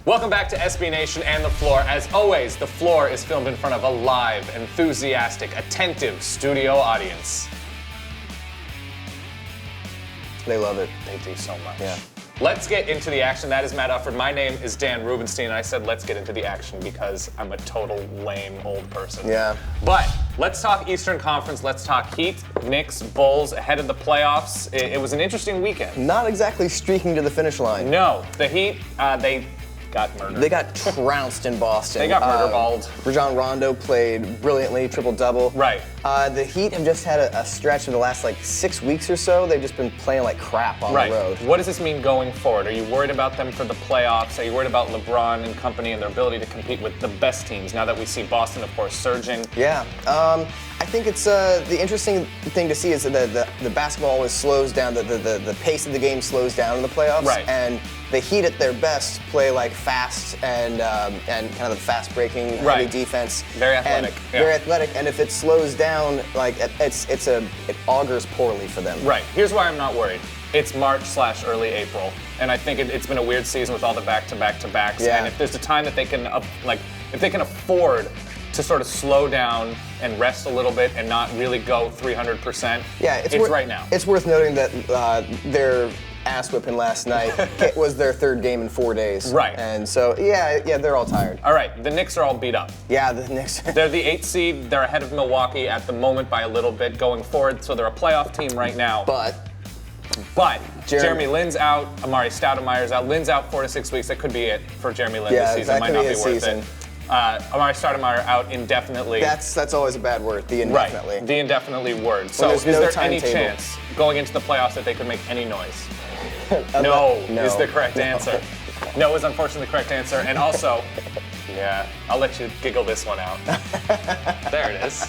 Welcome back to SB Nation and The Floor. As always, The Floor is filmed in front of a live, enthusiastic, attentive studio audience. They love it. They do so much. Yeah. Let's get into the action. That is Matt Ufford. My name is Dan Rubenstein, and I said let's get into the action because I'm a total lame old person. Yeah. But let's talk Eastern Conference. Let's talk Heat, Knicks, Bulls ahead of the playoffs. It was an interesting weekend. Not exactly streaking to the finish line. No, the Heat, they got murdered. They got trounced in Boston. They got murder-balled. Rajon Rondo played brilliantly, triple-double. Right. The Heat have just had a stretch of the last 6 weeks or so. They've just been playing like crap on the road. What does this mean going forward? Are you worried about them for the playoffs? Are you worried about LeBron and company and their ability to compete with the best teams now that we see Boston, of course, surging? Yeah. I think it's the interesting thing to see is that the basketball always slows down. The pace of the game slows down in the playoffs. Right. And the Heat at their best play fast and kind of the fast-breaking heavy defense. Very athletic. Very athletic. And if it slows down, it augurs poorly for them. Right. Here's why I'm not worried. It's March/early April, and I think it's been a weird season with all the back-to-back-to-backs. Yeah. And if there's a time that they can if they can afford to sort of slow down and rest a little bit and not really go 300%, it's right now. It's worth noting that their ass whipping last night was their third game in 4 days. Right. And so, they're all tired. All right, the Knicks are all beat up. Yeah, the Knicks. They're the 8th seed. They're ahead of Milwaukee at the moment by a little bit going forward, so they're a playoff team right now. But Jeremy Lin's out, Amari Stoudemire's out. Lin's out 4 to 6 weeks. That could be it for Jeremy Lin this season. That might could not be be worth season. it. Amari Stoudemire out indefinitely. That's always a bad word, the indefinitely. Right, the indefinitely word. So is there any chance going into the playoffs that they could make any noise? No is the correct answer. No is unfortunately the correct answer. And also, I'll let you giggle this one out. There it is.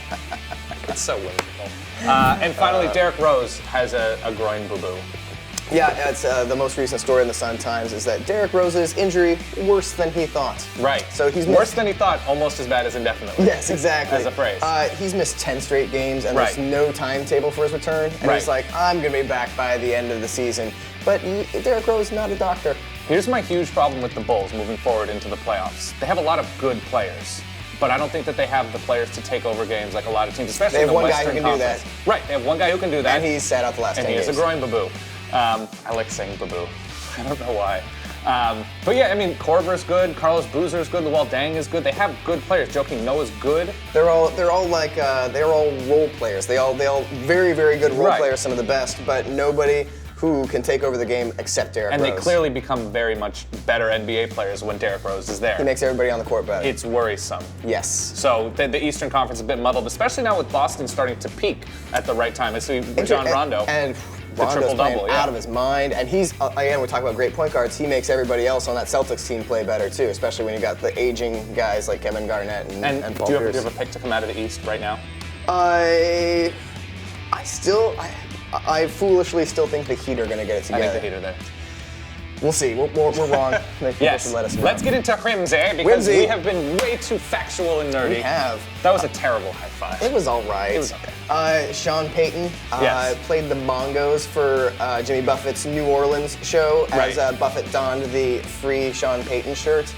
It's so whimsical. And finally, Derrick Rose has a groin boo-boo. Yeah, it's the most recent story in the Sun-Times is that Derrick Rose's injury worse than he thought. Right. So he's worse than he thought, almost as bad as indefinitely. Yes, exactly. As a phrase. He's missed 10 straight games, and there's no timetable for his return. And he's like, I'm going to be back by the end of the season. But Derrick Rose is not a doctor. Here's my huge problem with the Bulls moving forward into the playoffs. They have a lot of good players, but I don't think that they have the players to take over games like a lot of teams, especially in the Western Conference. They have one guy who can do that. Right, they have one guy who can do that. And he's sat out the last 10 games. And he has a groin boo-boo. I like saying boo-boo. I don't know why. But yeah, I mean, Korver's good, Carlos Boozer's good, Luol Deng is good. They have good players. Joakim Noah's good. They're all role players. They all very, very good role players, some of the best, but nobody who can take over the game except Derrick Rose. And they clearly become very much better NBA players when Derrick Rose is there. He makes everybody on the court better. It's worrisome. Yes. So the Eastern Conference is a bit muddled, especially now with Boston starting to peak at the right time. It's Rajon Rondo. And Rondo's playing out of his mind, and he's, again, we talk about great point guards, he makes everybody else on that Celtics team play better too, especially when you got the aging guys like Kevin Garnett and Paul Pierce. Do you have a pick to come out of the East right now? I foolishly still think the Heat are going to get it together. I think the Heat are there. We'll see. We're wrong. Yes. Let us know. Let's get into Whimsy because we have been way too factual and nerdy. We have. That was a terrible high five. It was all right. It was okay. Sean Payton played the bongos for Jimmy Buffett's New Orleans show as Buffett donned the free Sean Payton shirt.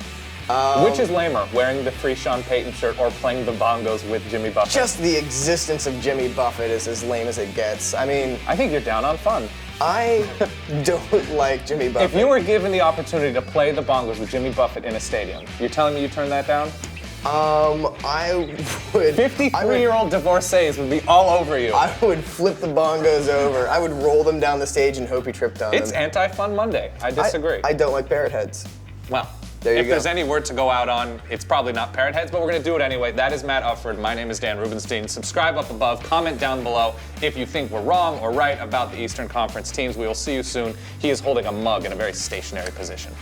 Which is lamer, wearing the free Sean Payton shirt or playing the bongos with Jimmy Buffett? Just the existence of Jimmy Buffett is as lame as it gets. I mean, I think you're down on fun. I don't like Jimmy Buffett. If you were given the opportunity to play the bongos with Jimmy Buffett in a stadium, you're telling me you turn that down? I would. 53-year-old divorcees would be all over you. I would flip the bongos over. I would roll them down the stage and hope he tripped on them. It's anti-fun Monday. I disagree. I don't like parrot heads. Well, there you go. If there's any word to go out on, it's probably not parrot heads, but we're going to do it anyway. That is Matt Ufford. My name is Dan Rubenstein. Subscribe up above. Comment down below if you think we're wrong or right about the Eastern Conference teams. We will see you soon. He is holding a mug in a very stationary position.